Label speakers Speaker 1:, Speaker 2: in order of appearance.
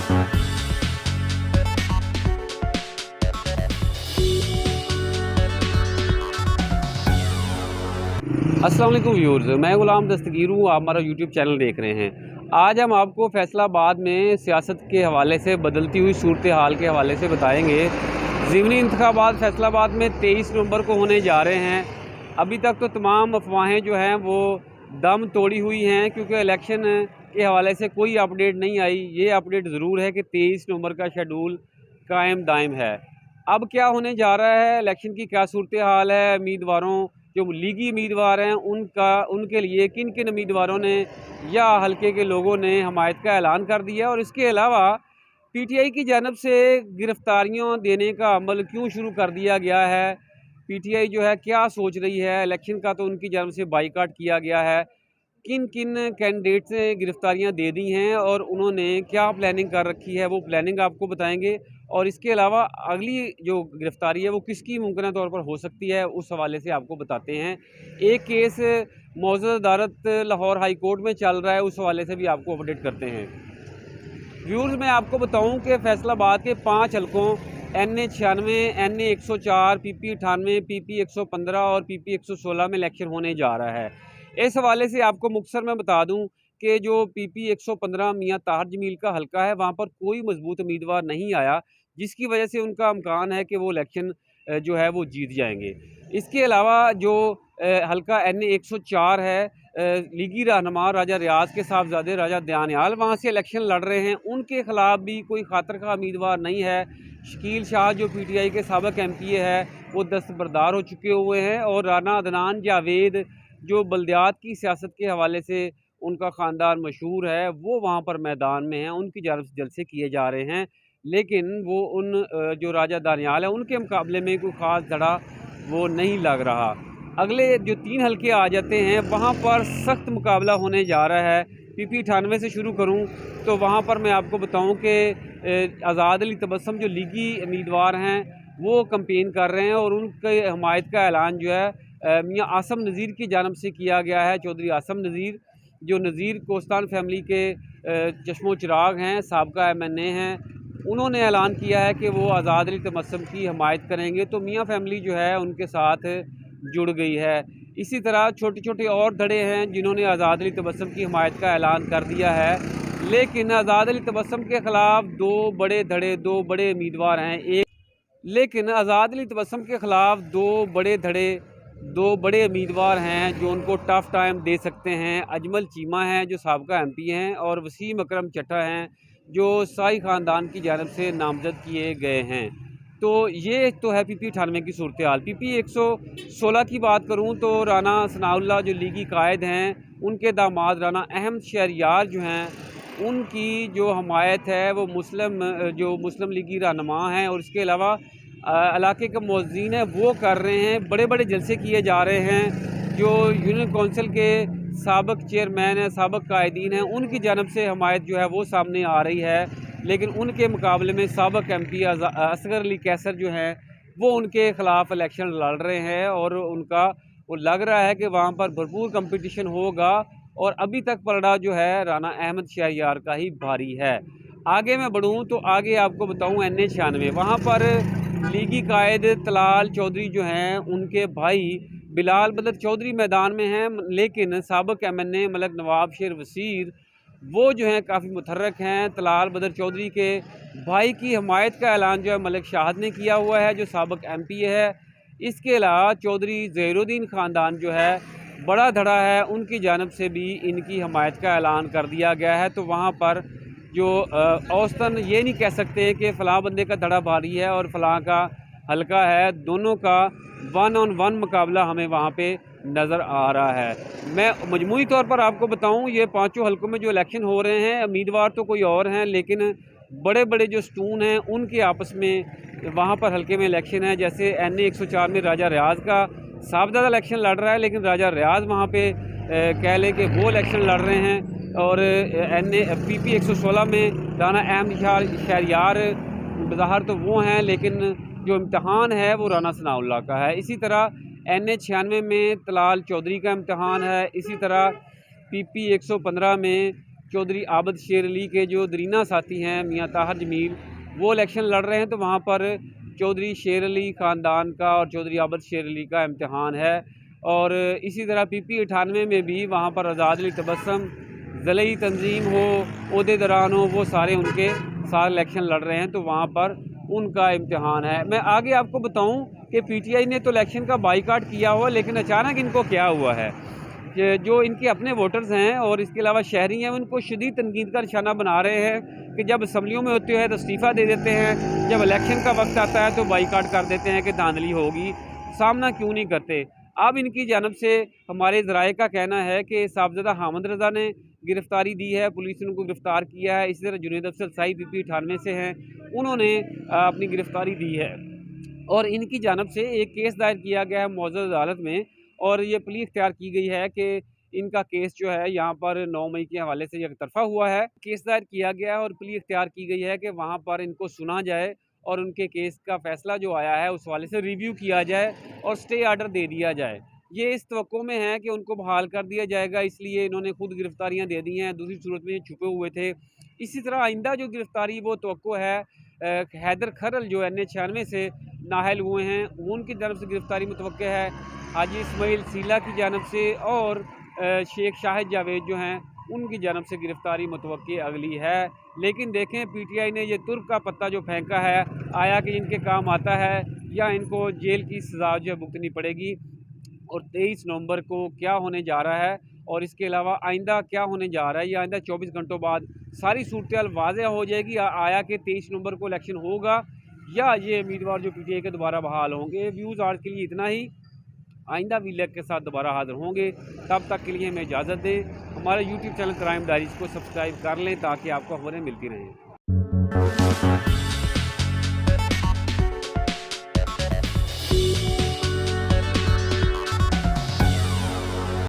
Speaker 1: अस्सलाम वालेकुम व्यूअर्स, मैं गुलाम दस्तगीर हूँ। आप हमारा यूट्यूब चैनल देख रहे हैं। आज हम आपको फैसलाबाद में सियासत के हवाले से बदलती हुई सूरत हाल के हवाले से बताएंगे। ज़िमनी इंतखाबात फैसलाबाद में 23 नवंबर को होने जा रहे हैं। अभी तक तो तमाम अफवाहें जो हैं वो दम तोड़ी हुई हैं, क्योंकि इलेक्शन के हवाले से कोई अपडेट नहीं आई। ये अपडेट ज़रूर है कि 23 नवंबर का शेड्यूल कायम दायम है। अब क्या होने जा रहा है, इलेक्शन की क्या सूरत हाल है, उम्मीदवारों जो लीगी उम्मीदवार हैं उनके लिए किन किन उम्मीदवारों ने या हलके के लोगों ने हमायत का ऐलान कर दिया, और इसके अलावा पीटीआई की जानब से गिरफ्तारियों देने का अमल क्यों शुरू कर दिया गया है। पीटीआई जो है क्या सोच रही है, इलेक्शन का तो उनकी जानब से बाइकाट किया गया है। किन किन कैंडिडेट्स ने गिरफ्तारियां दे दी हैं और उन्होंने क्या प्लानिंग कर रखी है, वो प्लानिंग आपको बताएंगे। और इसके अलावा अगली जो गिरफ्तारी है वो किसकी मुमकिन तौर पर हो सकती है, उस हवाले से आपको बताते हैं। एक केस मौजूदा अदालत लाहौर हाई कोर्ट में चल रहा है, उस हवाले से भी आपको अपडेट करते हैं। व्यूज़ मैं आपको बताऊं कि फैसलाबाद के 5 हलकों NA 96, NA 104, PP 98, PP 115 और PP 116 में इलेक्शन होने जा रहा है। इस हवाले से आपको मुख्तसर में बता दूं कि जो PP 115 मियाँ ताहिर जमील का हलका है, वहाँ पर कोई मजबूत उम्मीदवार नहीं आया, जिसकी वजह से उनका इम्कान है कि वो इलेक्शन जो है वो जीत जाएंगे। इसके अलावा जो हलका NA 104 है, लीगी रहनुमा राजा रियाज के साहबजादे राजा दयानियाल वहाँ से इलेक्शन लड़ रहे हैं। उनके ख़िलाफ़ भी कोई खातर का उम्मीदवार नहीं है। शकील शाह जो PTI के साबिक़ MPA है वो दस्तबरदार हो चुके हुए हैं, और राना अदनान जावेद जो बल्दियात की सियासत के हवाले से उनका ख़ानदान मशहूर है, वो वहाँ पर मैदान में हैं। उनकी जानिब से जलसे किए जा रहे हैं, लेकिन वो जो राजा दानियाल है उनके मुकाबले में कोई ख़ास धड़ा वो नहीं लग रहा। अगले जो 3 हलके आ जाते हैं वहाँ पर सख्त मुकाबला होने जा रहा है। PP 98 से शुरू करूँ तो वहाँ पर मैं आपको बताऊँ कि आज़ाद अली तबस्सुम जो लीगी उम्मीदवार हैं वो कैंपेन कर रहे हैं, और उनके हमायत का ऐलान जो है मियाँ आसम नज़ीर की जानिब से किया गया है। चौधरी आसम नज़ीर जो नज़ीर कोस्तान फैमिली के चश्मो चिराग हैं, साबका MNA हैं, उन्होंने ऐलान किया है कि वो आज़ाद अली तबस्सुम की हमायत करेंगे। तो मियाँ फैमिली जो है उनके साथ जुड़ गई है। इसी तरह छोटे छोटे और धड़े हैं जिन्होंने आज़ाद अली तबस्सुम की हमायत का ऐलान कर दिया है, लेकिन आज़ाद अली तबस्सुम के ख़िलाफ़ 2 बड़े धड़े, 2 बड़े उम्मीदवार हैं। लेकिन आज़ाद अली तबस्सुम के ख़िलाफ़ 2 बड़े धड़े, 2 बड़े उम्मीदवार हैं जो उनको टफ़ टाइम दे सकते हैं। अजमल चीमा हैं जो साबका MP हैं, और वसीम अकरम चट्टा हैं जो शाही ख़ानदान की जानिब से नामज़द किए गए हैं। तो ये तो है PP 98 की सूरत हाल। PP 116 की बात करूँ तो राना सनाउल्लाह जो लीगी कायद हैं, उनके दामाद राना अहमद शहरयार जो हैं, उनकी जो हमायत है वो जो मुस्लिम लीगी रहनुमा हैं, और इसके अलावा इलाके के मुअज़्ज़िन हैं वो कर रहे हैं। बड़े बड़े जलसे किए जा रहे हैं। जो यूनियन कौंसिल के साबिक़ चेयरमैन हैं, साबिक़ कायदीन हैं, उनकी जानब से हमायत जो है वो सामने आ रही है, लेकिन उनके मुकाबले में साबिक़ MP असगर अली कैसर जो हैं वो उनके ख़िलाफ़ इलेक्शन लड़ रहे हैं, और उनका वो लग रहा है कि वहाँ पर भरपूर कंपटीशन होगा। और अभी तक पलड़ा जो है राना अहमद शहरयार का ही भारी है। आगे मैं बढ़ूँ तो आगे आपको बताऊँ NA 96 वहाँ पर लीगी कायद तलाल चौधरी जो हैं उनके भाई बिलाल बदर चौधरी मैदान में हैं, लेकिन साबिक़ MNA मलक नवाब शेर वसीर वो जो हैं काफ़ी मुतहर्रिक हैं। तलाल बदर चौधरी के भाई की हमायत का ऐलान जो है मलिक शाहद ने किया हुआ है जो साबिक़ MPA है। इसके अलावा चौधरी ज़हीरुद्दीन ख़ानदान जो है बड़ा धड़ा है, उनकी जानिब से भी इनकी हमायत का ऐलान कर दिया गया है। तो वहाँ पर जो औसतन ये नहीं कह सकते कि फ़लाँ बंदे का धड़ा भारी है और फ़लाँ का हल्का है। दोनों का 1 on 1 मुकाबला हमें वहाँ पे नज़र आ रहा है। मैं मजमूई तौर पर आपको बताऊँ, ये 5 हलकों में जो इलेक्शन हो रहे हैं, उम्मीदवार तो कोई और हैं, लेकिन बड़े बड़े जो स्टून हैं उनके आपस में वहाँ पर हलके में इलेक्शन है। जैसे NA 104 में राजा रियाज का साहबजादा इलेक्शन लड़ रहा है, लेकिन राजा रियाज वहाँ पे कह लें कि वो इलेक्शन लड़ रहे हैं। और PP 116 में राना अहमद शहरयार बज़ाहिर तो वो हैं, लेकिन जो इम्तहान है वो राना सनाउल्लाह का है। इसी तरह NA 96 में तलाल चौधरी का इम्तहान है। इसी तरह PP 115 में चौधरी आबद शेर अली के जो दरीना साथी हैं मियाँ ताहर जमील, वो इलेक्शन लड़ रहे हैं। तो वहाँ पर चौधरी शेर अली ख़ानदान का और चौधरी आबद शेर अली का इम्तिहान है। और इसी तरह PP 98 में भी वहाँ पर आज़ाद अली तबस्सुम, ज़लई तंजीम हो, ओहदेदारान हो, वो सारे उनके साथ इलेक्शन लड़ रहे हैं। तो वहाँ पर उनका इम्तिहान है। मैं आगे आपको बताऊं कि PTI ने तो इलेक्शन का बाइकाट किया हुआ, लेकिन अचानक इनको क्या हुआ है कि जो इनके अपने वोटर्स हैं और इसके अलावा शहरी हैं, उनको शदीद तनकीद का निशाना बना रहे हैं कि जब असम्बलियों में होते हैं तो इस्तीफ़ा दे देते हैं, जब इलेक्शन का वक्त आता है तो बाइकाट कर देते हैं कि धांधली होगी, सामना क्यों नहीं करते। अब इनकी जानब से हमारे ज़राए का कहना है कि साहबज़ादा हामिद रज़ा ने गिरफ़्तारी दी है, पुलिस ने उनको गिरफ़्तार किया है। इसी तरह जुनैद अफसर साई PP 98 से हैं, उन्होंने अपनी गिरफ़्तारी दी है और इनकी जानब से एक केस दायर किया गया है मौजूद अदालत में और ये प्ली इख्तियार की गई है कि इनका केस जो है यहाँ पर 9 मई के हवाले से एक तरफा हुआ है। केस दायर किया गया है और प्ली इख्तियार की गई है कि वहाँ पर इनको सुना जाए और उनके केस का फ़ैसला जो आया है उस हवाले से रिव्यू किया जाए और स्टे आर्डर दे दिया जाए। ये इस तवक्को में है कि उनको बहाल कर दिया जाएगा, इसलिए इन्होंने खुद गिरफ़्तारियाँ दे दी हैं, दूसरी सूरत में ये छुपे हुए थे। इसी तरह आइंदा जो गिरफ़्तारी वो तवक्को है हैदर खरल जो NA 96 से नाअहल हुए हैं, उनकी जानब से गिरफ़्तारी मुतवक्के है। हाजी इस्माइल सीला की जानब से और शेख शाहिद जावेद जो हैं उनकी जानब से गिरफ़्तारी मुतवक्की अगली है। लेकिन देखें PTI ने ये तुर्क का पत्ता जो फेंका है, आया कि इनके काम आता है या इनको जेल की सज़ा जो है भुगतनी पड़ेगी। और 23 नवंबर को क्या होने जा रहा है और इसके अलावा आइंदा क्या होने जा रहा है, या आइंदा 24 घंटों बाद सारी सूरत वाज़ेह हो जाएगी। आया कि 23 नवंबर को इलेक्शन होगा या ये उम्मीदवार जो PTI के दोबारा बहाल होंगे। व्यूज़ आज के लिए इतना ही, आइंदा वीलॉग के साथ दोबारा हाज़िर होंगे। तब तक के लिए हमें इजाज़त दें। हमारे YouTube चैनल क्राइम डायरीज़ को सब्सक्राइब कर लें ताकि आपको खबरें मिलती रहें।